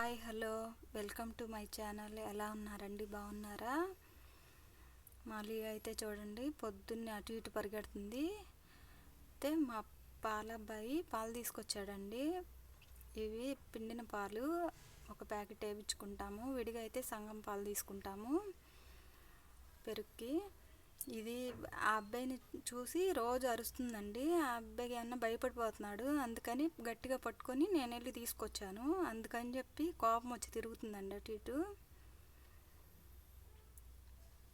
Hi hello welcome to my channel. ఎలా ఉన్నారండి? బాగున్నారా? మాలి అయితే చూడండి పొద్దున్నే అటు ఇటు పరిగెడుతుంది. అయితే మా పాలబ్బాయి పాలు తీసుకొచ్చాడండి. ఇవి పిండిన పాలు ఒక ప్యాకెట్ వేయించుకుంటాము. విడిగా అయితే సంగం పాలు తీసుకుంటాము పెరుగుకి. ఇది ఆ అబ్బాయిని చూసి రోజు అరుస్తుందండి. ఆ అబ్బాయి ఏమన్నా భయపడిపోతున్నాడు, అందుకని గట్టిగా పట్టుకొని నేను వెళ్ళి తీసుకొచ్చాను. అందుకని చెప్పి కోపం వచ్చి తిరుగుతుందండి అటు ఇటు.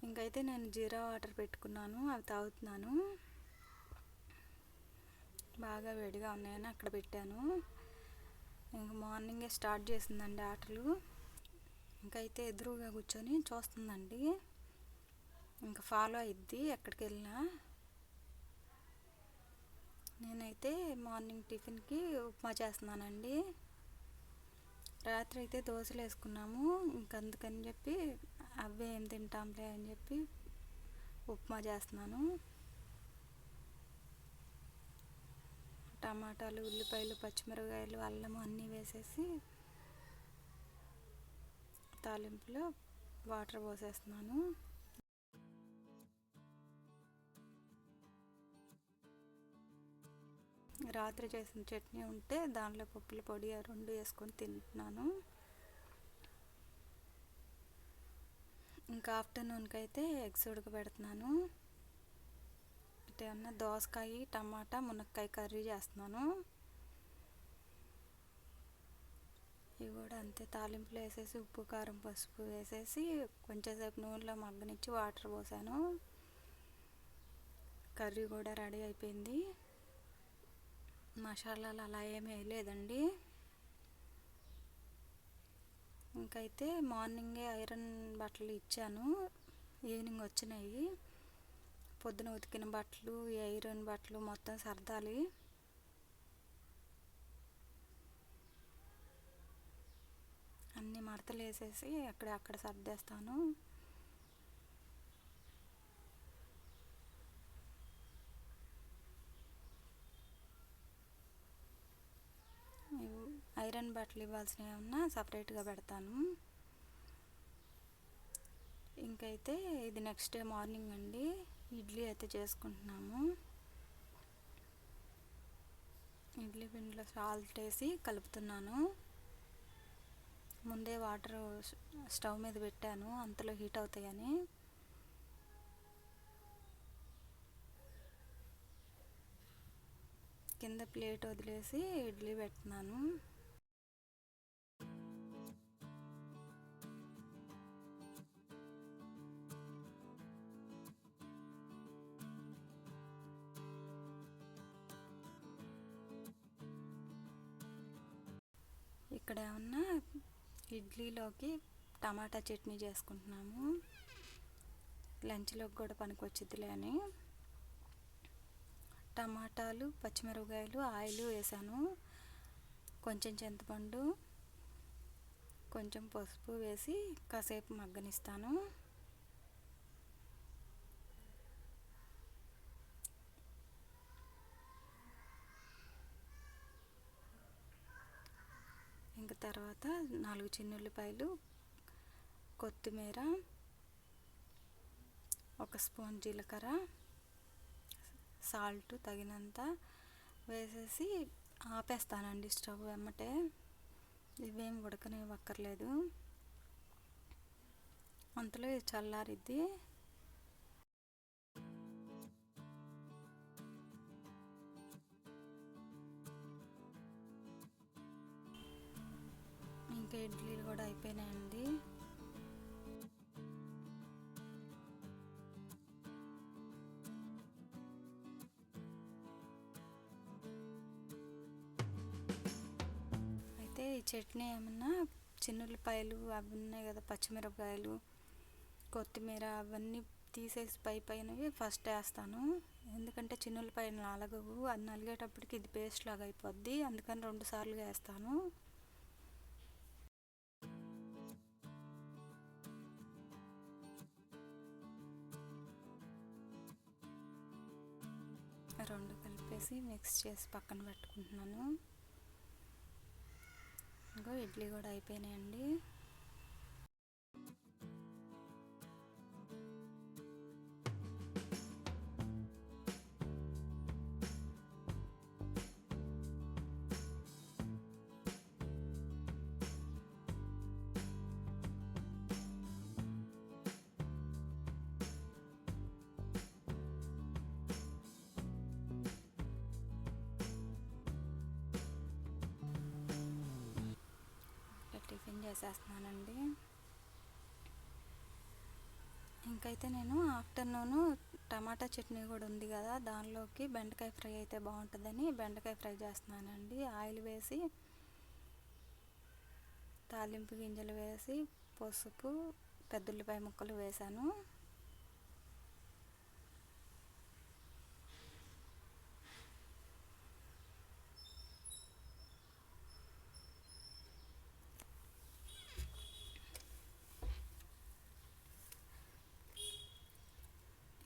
ఇంకైతే నేను జీరా వాటర్ పెట్టుకున్నాను, అవి తాగుతున్నాను. బాగా వేడిగా ఉన్నాయని అక్కడ పెట్టాను. ఇంక మార్నింగే స్టార్ట్ చేసిందండి ఆటలు. ఇంకైతే ఎదురుగా కూర్చొని చూస్తుందండి. ఇంకా ఫాలో అయిద్ది ఎక్కడికి వెళ్ళినా. నేనైతే మార్నింగ్ టిఫిన్కి ఉప్మా చేస్తున్నానండి. రాత్రి అయితే దోశలు వేసుకున్నాము. అందుకని చెప్పి అవే ఏం తింటాంలే అని చెప్పి ఉప్మా చేస్తున్నాను. టమాటాలు, ఉల్లిపాయలు, పచ్చిమిరపకాయలు, అల్లము అన్నీ వేసేసి తాలింపులో వాటర్ పోసేస్తున్నాను. రాత్రి చేసిన చట్నీ ఉంటే దాంట్లో పప్పుల పొడి రెండు వేసుకొని తింటున్నాను. ఇంకా ఆఫ్టర్నూన్కి అయితే ఎగ్స్ ఉడకబెడుతున్నాను. ఏమన్నా దోసకాయ, టమాటా, మునక్కాయ కర్రీ చేస్తున్నాను. ఇవి కూడా అంతే, తాలింపులో వేసేసి ఉప్పు, కారం, పసుపు వేసేసి కొంచెంసేపు నూనెలో మగ్గనిచ్చి వాటర్ పోసాను. కర్రీ కూడా రెడీ అయిపోయింది. మసాలాలు అలా ఏమీ వేయలేదండి. ఇంకైతే మార్నింగే ఐరన్ బట్టలు ఇచ్చాను, ఈవినింగ్ వచ్చినాయి. పొద్దున ఉతికిన బట్టలు, ఈ ఐరన్ బట్టలు మొత్తం సర్దాలి. అన్ని మడతలు వేసేసి అక్కడ సర్దేస్తాను. ఐరన్ బట్టలు ఇవ్వాల్సినవి ఏమన్నా సపరేట్గా పెడతాను. ఇంకైతే ఇది నెక్స్ట్ డే మార్నింగ్ అండి. ఇడ్లీ అయితే చేసుకుంటున్నాము. ఇడ్లీ పిండిలో సాల్ట్ వేసి కలుపుతున్నాను. ముందే వాటర్ స్టవ్ మీద పెట్టాను, అంతలో హీట్ అవుతాయని. కింద ప్లేట్ వదిలేసి ఇడ్లీ పెడుతున్నాను. ఇక్కడ ఏమన్నా ఇడ్లీలోకి టమాటా చట్నీ చేసుకుంటున్నాము. లంచ్లోకి కూడా పనికొచ్చిద్దిలే అని టమాటాలు, పచ్చిమిరపకాయలు, ఆయిల్ వేసాను. కొంచెం చింతపండు, కొంచెం పసుపు వేసి కాసేపు మగ్గనిస్తాను. ఇంకా తర్వాత 4 చిన్నుల్లిపాయలు, కొత్తిమీర, 1 స్పూన్ జీలకర్ర, సాల్ట్ తగినంత వేసేసి ఆపేస్తానండి స్టవ్ వెమ్మటే. ఇవేం ఉడకనివ్వక్కర్లేదు, అంతలో ఇది చల్లారిద్ది. ఇంకా ఇడ్లీలు కూడా అయిపోయినాయండి. అయితే ఈ చట్నీ ఏమన్నా చిన్నుల్లిపాయలు అవి ఉన్నాయి కదా, పచ్చిమిరపకాయలు, కొత్తిమీర అవన్నీ తీసేసి పైనవి ఫస్ట్ వేస్తాను. ఎందుకంటే చిన్నుల్లిపాయలు నలగవు, అది నలిగేటప్పటికి ఇది పేస్ట్ లాగా అయిపోద్ది. అందుకని 2 సార్లుగా వేస్తాను. రెండు కలిపేసి మిక్స్ చేసి పక్కన పెట్టుకుంటున్నాను. ఇంకో ఇడ్లీ కూడా అయిపోయినాయండి. టిఫిన్ చేసేస్తున్నానండి. ఇంకైతే నేను ఆఫ్టర్నూను టమాటా చట్నీ కూడా ఉంది కదా, దానిలోకి బెండకాయ ఫ్రై అయితే బాగుంటుందని బెండకాయ ఫ్రై చేస్తున్నానండి. ఆయిల్ వేసి తాలింపు గింజలు వేసి పసుపు పెద్దుల్లిపాయ ముక్కలు వేసాను.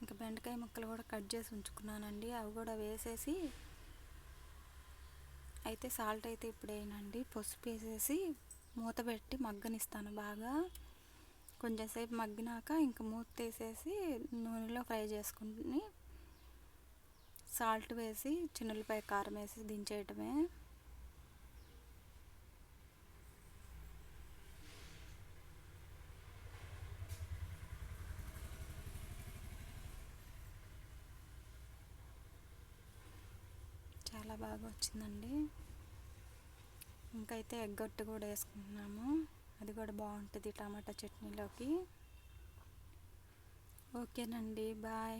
ఇంకా బెండకాయ ముక్కలు కూడా కట్ చేసి ఉంచుకున్నానండి, అవి కూడా వేసేసి అయితే సాల్ట్ అయితే ఇప్పుడు వేయనండి, పసుపు వేసేసి మూత పెట్టి మగ్గనిస్తాను బాగా. కొంచెం సేపు మగ్గినాక ఇంకా మూత తీసేసి నూనెలో ఫ్రై చేసుకుని సాల్ట్ వేసి చిన్నులపై కారం వేసి దించేయటమే. చాలా బాగా వచ్చిందండి. ఇంకైతే ఎగ్గొట్టు కూడా వేసుకుంటున్నాము, అది కూడా బాగుంటుంది టమాటా చట్నీలోకి. ఓకేనండి, బాయ్.